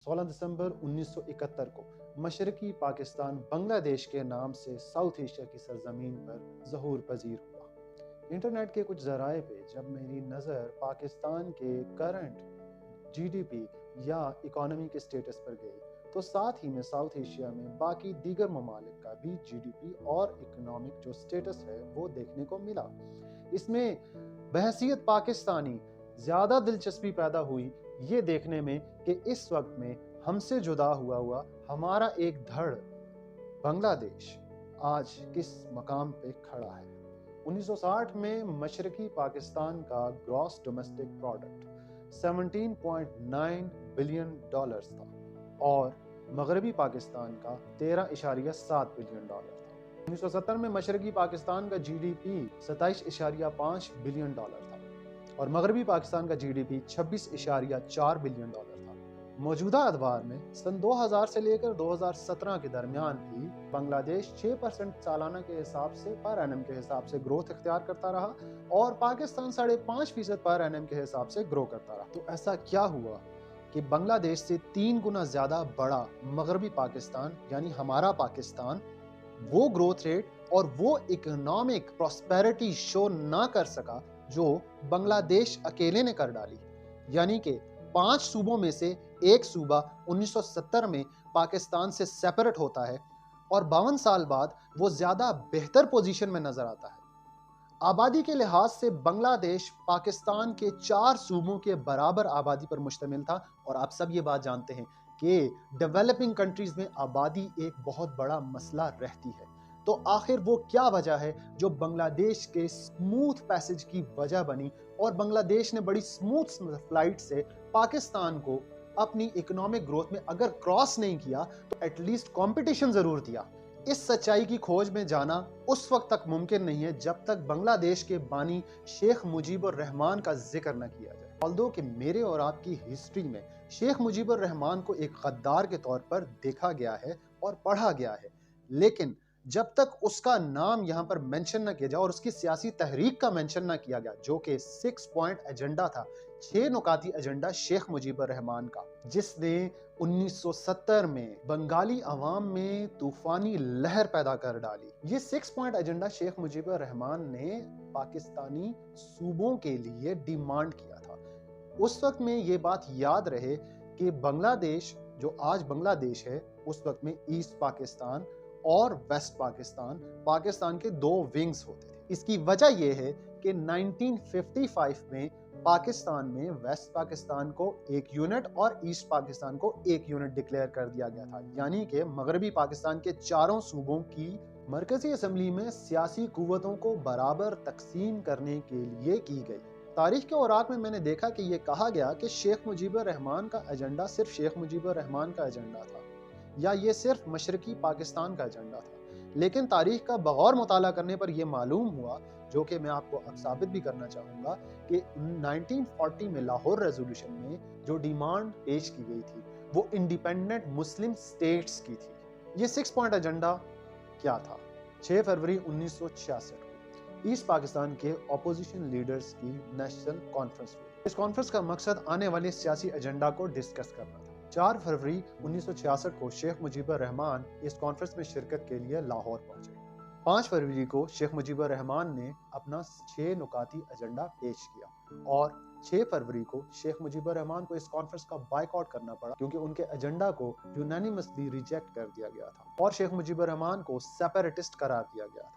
16 दिसंबर 1971 को मशरकी पाकिस्तान बांग्लादेश के नाम से साउथ एशिया की सरजमीन पर ज़हूर पजीर हुआ। इंटरनेट के कुछ ज़राए पे जब मेरी नज़र पाकिस्तान के करंट जीडीपी या इकोनॉमी के स्टेटस पर गई, तो साथ ही में साउथ एशिया में बाकी दीगर ममालिक का भी जीडीपी और इकोनॉमिक जो स्टेटस है वो देखने को मिला। इसमें बहसीयत पाकिस्तानी ज़्यादा दिलचस्पी पैदा हुई ये देखने में कि इस वक्त में हमसे जुदा हुआ हमारा एक धड़ बांग्लादेश आज किस मकाम पे खड़ा है। 1960 में मशरकी पाकिस्तान का gross domestic product 17.9 billion dollars था और मगरबी पाकिस्तान का 13.7 बिलियन डॉलर था। 1970 में मशरकी पाकिस्तान का जीडीपी 27.5 बिलियन डॉलर था और मगरबी पाकिस्तान का जीडीपी 26.4 बिलियन डॉलर था। मौजूदा अदवार में सन 2000 से लेकर 2017 के दरमियान भी बांग्लादेश 6% सालाना के हिसाब से पर एनम के हिसाब से ग्रोथ इख्तियार करता रहा और पाकिस्तान 5.5% पर एनम के हिसाब से ग्रो करता रहा। तो ऐसा क्या हुआ कि बांग्लादेश से 3 गुना ज्यादा बड़ा मगरबी पाकिस्तान यानी हमारा पाकिस्तान वो ग्रोथ रेट और वो इकोनॉमिक प्रॉस्पेरिटी शो ना कर सका जो बांग्लादेश अकेले ने कर डाली। यानी कि 5 सूबों में से एक सूबा 1970 में पाकिस्तान से सेपरेट होता है और 52 साल बाद वो ज्यादा बेहतर पोजीशन में नजर आता है। आबादी के लिहाज से बांग्लादेश पाकिस्तान के 4 सूबों के बराबर आबादी पर मुश्तमिल था और आप सब ये बात जानते हैं कि डेवलपिंग कंट्रीज में आबादी एक बहुत बड़ा मसला रहती है। तो आखिर वो क्या वजह है जो बांग्लादेश के स्मूथ पैसेज की वजह बनी और बांग्लादेश ने बड़ी स्मूथ फ्लाइट से पाकिस्तान को अपनी इकोनॉमिक ग्रोथ में अगर क्रॉस नहीं किया तो एटलीस्ट कंपटीशन जरूर दिया। इस सच्चाई की खोज में जाना उस वक्त तक मुमकिन नहीं है जब तक बांग्लादेश के बानी शेख मुजीबुर रहमान का जिक्र न किया जाए। ऑल्दो कि मेरे और आपकी हिस्ट्री में शेख मुजीबुर रहमान को एक गद्दार के तौर पर देखा गया है और पढ़ा गया है, लेकिन जब तक उसका नाम यहाँ पर मेंशन न किया जाए और उसकी सियासी तहरीक का मेंशन न किया गया जो कि 6 पॉइंट एजेंडा था, 6 नुकाती एजेंडा शेख मुजीबुर रहमान का, जिसने 1970 में बंगाली अवाम में तूफानी लहर पैदा कर डाली। ये 6 पॉइंट एजेंडा शेख मुजीबुर रहमान ने पाकिस्तानी सूबों के लिए डिमांड किया था। उस वक्त में ये बात याद रहे कि बांग्लादेश जो आज बांग्लादेश है उस वक्त में ईस्ट पाकिस्तान और वेस्ट पाकिस्तान के 2 विंग्स होते थे। इसकी वजह यह है कि 1955 में पाकिस्तान में वेस्ट पाकिस्तान को एक यूनिट और ईस्ट पाकिस्तान को एक यूनिट डिक्लेयर कर दिया गया था। यानी कि मगरबी पाकिस्तान के 4 सूबों की मरकजी असम्बली में सियासी कुव्वतों को बराबर तकसीम करने के लिए की गई। तारीख के औराक में मैंने देखा कि यह कहा गया कि शेख मुजीबुर रहमान का एजेंडा सिर्फ शेख मुजीबुर रहमान का एजेंडा था या ये सिर्फ मशरकी पाकिस्तान का एजेंडा था, लेकिन तारीख का बगौर मुताला करने पर यह मालूम हुआ, जो कि मैं आपको अब साबित भी करना चाहूंगा, कि 1940 में लाहौर रेजोल्यूशन में जो डिमांड पेश की गई थी वो इंडिपेंडेंट मुस्लिम स्टेट्स की थी। ये 6 पॉइंट एजेंडा क्या था? 6 फरवरी 1966 को ईस्ट पाकिस्तान के अपोजिशन लीडर्स की नेशनल कॉन्फ्रेंस हुई। इस कॉन्फ्रेंस का मकसद आने वाले सियासी एजेंडा को डिस्कस करना था। 4 फरवरी 1966 को शेख मुजीबुर रहमान इस कॉन्फ्रेंस में शिरकत के लिए लाहौर पहुंचे। 5 फरवरी को शेख मुजीबुर रहमान ने अपना 6 नुकाती एजेंडा पेश किया और 6 फरवरी को शेख मुजीबुर रहमान को इस कॉन्फ्रेंस का बायकॉट करना पड़ा क्योंकि उनके एजेंडा को यूनानिमसली रिजेक्ट कर दिया गया था और शेख मुजीबुर रहमान को सेपरेटिस्ट करार दिया गया था,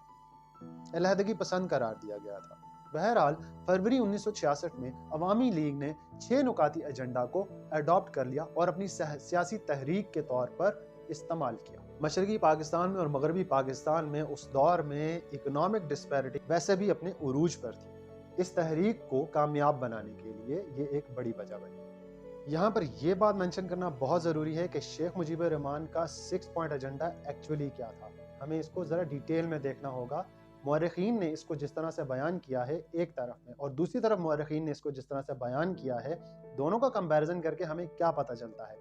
अलहदगी पसंद करार दिया गया था। बहरहाल फरवरी 1966 में अवामी लीग ने 6 नुकाती एजेंडा को अडॉप्ट कर लिया और अपनी सियासी तहरीक के तौर पर इस्तेमाल किया। मशरकी पाकिस्तान में और मगरबी पाकिस्तान में उस दौर में इकोनॉमिक डिस्पैरिटी वैसे भी अपने उरूज पर थी। इस तहरीक को कामयाब बनाने के लिए ये एक बड़ी वजह बनी। यहाँ पर यह बात मेंशन करना बहुत ज़रूरी है कि शेख मुजीबुर रहमान का 6 पॉइंट एजेंडा एक्चुअली क्या था। हमें इसको ज़रा डिटेल में देखना होगा। मुअर्रिखीन ने इसको जिस तरह से बयान किया है एक तरफ में और दूसरी तरफ मुअर्रिखीन ने इसको जिस तरह से बयान किया है, दोनों का कंपैरिजन करके हमें क्या पता चलता है।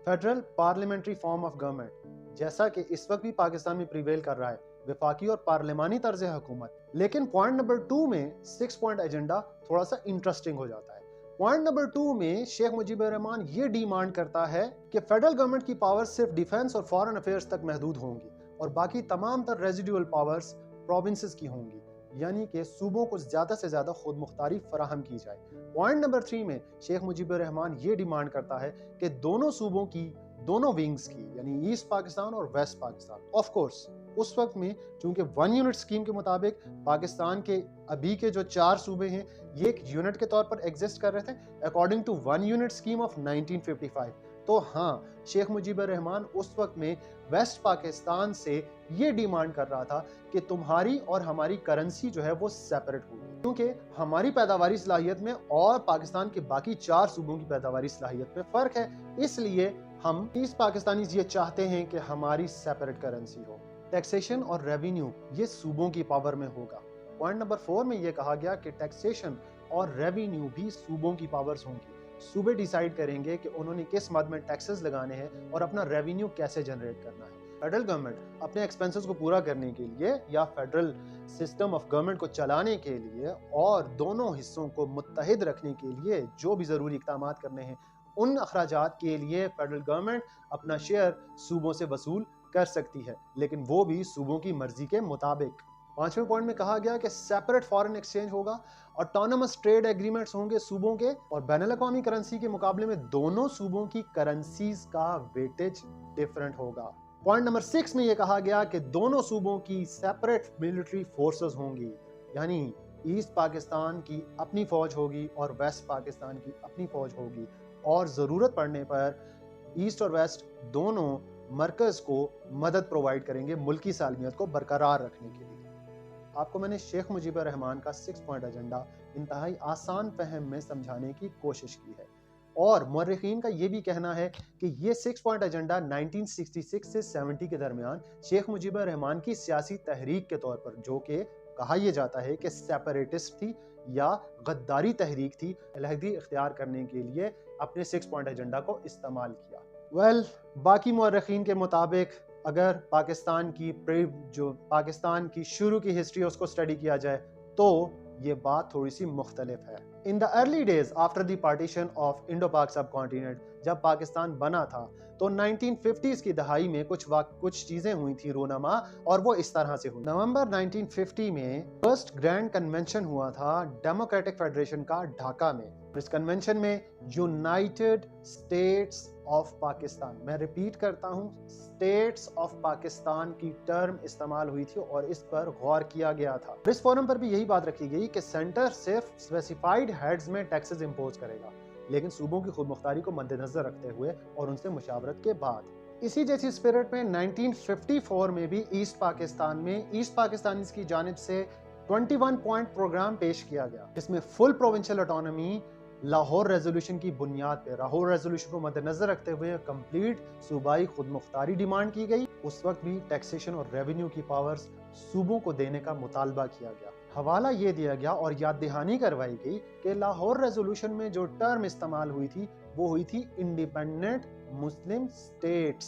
Federal parliamentary form of government जैसा कि इस वक्त भी पाकिस्तान में प्रिवेल कर रहा है, वफाकी और पार्लिमानी तर्ज हुकूमत। लेकिन पॉइंट नंबर 2 में 6 पॉइंट एजेंडा थोड़ा सा इंटरेस्टिंग हो जाता है। पॉइंट नंबर 2 में शेख मुजीबुर रहमान ये डिमांड करता है कि फेडरल गवर्नमेंट की पावर्स सिर्फ डिफेंस और फॉरेन अफेयर्स तक महदूद होंगी और बाकी तमाम तर रेजिडुअल पावर्स प्रोविंसेस की होंगी, यानी कि सूबों को ज़्यादा से ज़्यादा खुद मुख्तारी फराहम की जाए। पॉइंट नंबर 3 में शेख मुजीबुर रहमान ये डिमांड करता है कि दोनों सूबों की दोनों विंग्स की, यानी ईस्ट पाकिस्तान और वेस्ट पाकिस्तान, ऑफ कोर्स उस वक्त में चूंकि 1 यूनिट स्कीम के मुताबिक पाकिस्तान के अभी के जो 4 सूबे हैं ये एक यूनिट के तौर पर एग्जिस्ट कर रहे थे according to 1 unit scheme of 1955। तो हाँ, शेख मुजीबुर रहमान उस वक्त में वेस्ट पाकिस्तान से ये डिमांड कर रहा था कि तुम्हारी और हमारी करेंसी जो है वो सेपरेट होगी, क्योंकि हमारी पैदावारी सलाहियत में और पाकिस्तान के बाकी 4 सूबों की पैदावारी सलाहियत में फ़र्क है, इसलिए हम ईस्ट पाकिस्तानी ये चाहते हैं कि हमारी सेपरेट करेंसी हो। टैक्सेशन और रेवेन्यू ये सूबों की पावर में होगा। पॉइंट नंबर 4 में ये कहा गया कि टैक्सेशन और रेवेन्यू भी सूबों की पावर्स होंगी। सूबे डिसाइड करेंगे कि उन्होंने किस मद में टैक्सेस लगाने हैं और अपना रेवेन्यू कैसे जनरेट करना है। फेडरल गवर्नमेंट अपने एक्सपेंसेस को पूरा करने के लिए या फेडरल सिस्टम ऑफ गवर्नमेंट को चलाने के लिए और दोनों हिस्सों को मुत्तहिद रखने के लिए जो भी ज़रूरी इक़दाम करने हैं, उन अखराजात के लिए फेडरल गवर्नमेंट अपना शेयर सूबों से वसूल कर सकती है, लेकिन वो भी सूबों की मर्जी के मुताबिक। 5वें पॉइंट में कहा गया कि सेपरेट फॉरेन एक्सचेंज होगा, ऑटोनमस ट्रेड एग्रीमेंट्स होंगे सूबों के, और बैनुल अक़वामी करेंसी के मुकाबले में दोनों सूबों की करेंसीज का वेटेज डिफरेंट होगा। पॉइंट नंबर 6 में यह कहा गया कि दोनों सूबों की सेपरेट मिलिट्री फोर्सेस होंगी, यानी ईस्ट पाकिस्तान की अपनी फौज होगी और वेस्ट पाकिस्तान की अपनी फौज होगी, और ज़रूरत पड़ने पर ईस्ट और वेस्ट दोनों मरकज़ को मदद प्रोवाइड करेंगे मुल्की सालमियत को बरकरार रखने के लिए। आपको मैंने शेख मुजीबुर रहमान का 6 पॉइंट एजेंडा इंतहाई आसान फहम में समझाने की कोशिश की है, और मुर्रिखीन का ये भी कहना है कि ये 6 पॉइंट एजेंडा 1966 से 70 के दरमियान शेख मुजीबुर रहमान की सियासी तहरीक के तौर पर, जो कि कहा यह जाता है कि सेपरेटिस्ट थी या गद्दारी तहरीक थी, अलहदी इख्तियार करने के लिए अपने 6 पॉइंट एजेंडा को इस्तेमाल किया। बाकी मुर्रिखीन के मुताबिक अगर पाकिस्तान की शुरू की हिस्ट्री है उसको स्टडी किया जाए तो ये बात थोड़ी सी मुख्तलिफ है। In the early days after the partition of Indo पाक सब कॉन्टिनेंट, जब पाकिस्तान बना था तो 1950s की दहाई में कुछ चीजें हुई थी रोनमा, और वो इस तरह से हुई। नवंबर 1950 में फर्स्ट ग्रैंड कन्वेंशन हुआ था डेमोक्रेटिक फेडरेशन का ढाका में। इस कन्वेंशन में यूनाइटेड स्टेट्स ऑफ पाकिस्तान, मैं रिपीट करता हूं, स्टेट्स ऑफ पाकिस्तान की टर्म इस्तेमाल हुई थी और इस पर गौर किया गया था। इस फोरम पर भी यही बात रखी गई कि सेंटर सिर्फ स्पेसिफाइड हेड्स में टैक्सेस इंपोज करेगा, लेकिन सूबों की खुद मुख्तारी को मद्देनजर रखते हुए और उनसे मुशावरत के बाद। इसी जैसी स्पिरिट में 1954 में भी ईस्ट पाकिस्तान में ईस्ट पाकिस्तानीज की जानिब से 21 पॉइंट प्रोग्राम पेश किया गया, जिसमें full provincial autonomy Lahore resolution की बुनियाद पे, लाहौर रेजोल्यूशन को मद्देनजर रखते हुए कंप्लीट सूबाई खुद मुख्तारी डिमांड की गई। उस वक्त भी टैक्सेशन और रेवेन्यू की पावर्स सूबों को देने का मुतालबा किया गया। हवाला ये दिया गया और याद दहानी करवाई गई कि लाहौर रेजोल्यूशन में जो टर्म इस्तेमाल हुई थी वो हुई थी independent Muslim states,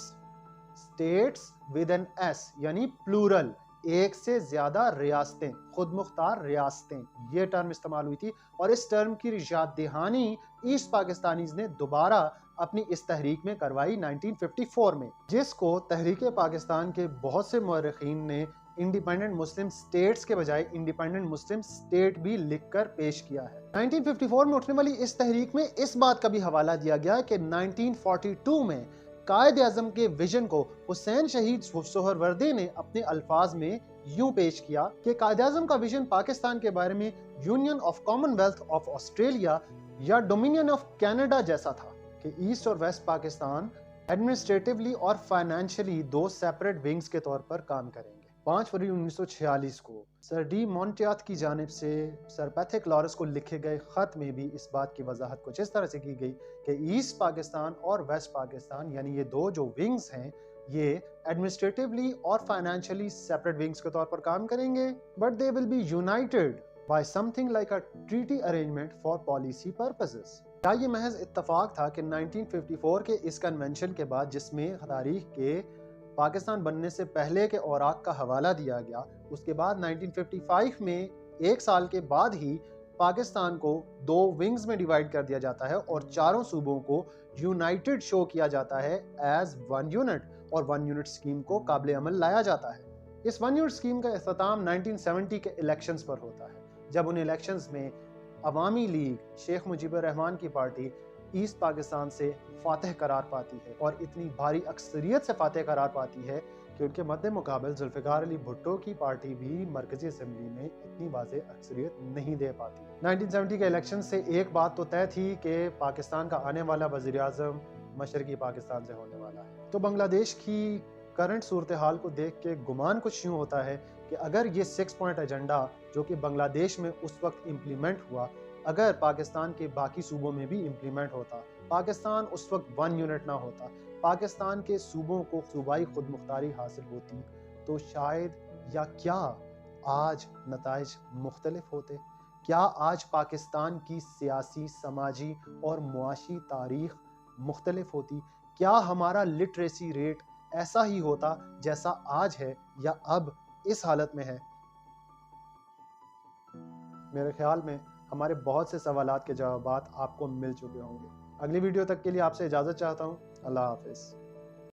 states with an S, यानी प्लूरल, एक से ज्यादा रियासतें, खुद मुख्तार रियासतें, ये टर्म इस्तेमाल हुई थी। और इस टर्म की याद दहानी ईस्ट पाकिस्तानीज ने दोबारा अपनी इस तहरीक में करवाई 1954 में, जिसको तहरीक पाकिस्तान के बहुत से मुर्रिखीन ने इंडिपेंडेंट मुस्लिम स्टेट्स के बजाय इंडिपेंडेंट मुस्लिम स्टेट भी लिखकर पेश किया है। 1954 में उठने वाली इस तहरीक में इस बात का भी हवाला दिया गया कि 1942 में कायद आज़म के विजन को हुसैन शहीद सोहरवर्दी ने अपने अल्फाज में यूं पेश किया कि कायद आज़म का विजन पाकिस्तान के बारे में union of Commonwealth of Australia या डोमिनियन ऑफ कनाडा जैसा था कि ईस्ट और वेस्ट पाकिस्तान एडमिनिस्ट्रेटिवली और फाइनेंशियली दो सेपरेट विंग्स के तौर पर काम करेंगे। 5 फरवरी 1946 को सर डी मोंटियात की जानिब से सर पैथिक लॉरेंस को लिखे गए खत में भी इस बात की वजाहत कुछ इस तरह से की गई कि ईस्ट पाकिस्तान और वेस्ट पाकिस्तान, यानी ये दो जो विंग्स हैं, ये एडमिनिस्ट्रेटिवली और फाइनेंशियली सेपरेट विंग्स के तौर पर काम करेंगे, but they will be united by something like a treaty arrangement for policy purposes. क्या ये महज इत्तफाक था कि 1954 के इस कन्वेंशन के बाद, जिसमें तारीख के पाकिस्तान बनने से पहले के औराक का हवाला दिया गया, उसके बाद 1955 में एक साल के बाद ही पाकिस्तान को 2 विंग्स में डिवाइड कर दिया जाता है और चारों सूबों को यूनाइटेड शो किया जाता है एज 1 यूनिट, और 1 यूनिट स्कीम को काबिल अमल लाया जाता है। इस 1 यूनिट स्कीम का इख्तिताम 1970 के इलेक्शंस पर होता है, जब उन इलेक्शंस में अवामी लीग शेख मुजीबुर रहमान की पार्टी ईस्ट पाकिस्तान से फातह करार पाती है, और इतनी भारी अक्सरियत से फातह करार पाती है कि उनके मद्दे मुकाबल जुल्फ़िकार अली भुट्टो की पार्टी भी मरकजी असेंबली में इतनी वाज़ेह अक्सरियत नहीं दे पाती। 1970 के इलेक्शन से एक बात तो तय थी कि पाकिस्तान का आने वाला वज़ीर-ए-आज़म मशरक़ी पाकिस्तान से होने वाला है। तो बांग्लादेश की करंट सूरत हाल को देख के गुमान कुछ यूँ होता है कि अगर ये 6 पॉइंट एजेंडा जो कि बांग्लादेश में उस वक्त इम्प्लीमेंट हुआ, अगर पाकिस्तान के बाकी सूबों में भी इम्प्लीमेंट होता, पाकिस्तान उस वक्त 1 यूनिट ना होता, पाकिस्तान के सूबों को सूबाई खुद मुख्तारी हासिल होती, तो शायद या क्या आज नताइज मुख्तलिफ होते? क्या आज पाकिस्तान की सियासी, समाजी और मुआशी तारीख मुख्तलिफ होती? क्या हमारा लिटरेसी रेट ऐसा ही होता जैसा आज है, या अब इस हालत में है? मेरे ख्याल में हमारे बहुत से सवालात के जवाबात आपको मिल चुके होंगे। अगली वीडियो तक के लिए आपसे इजाज़त चाहता हूँ। अल्लाह हाफिज़।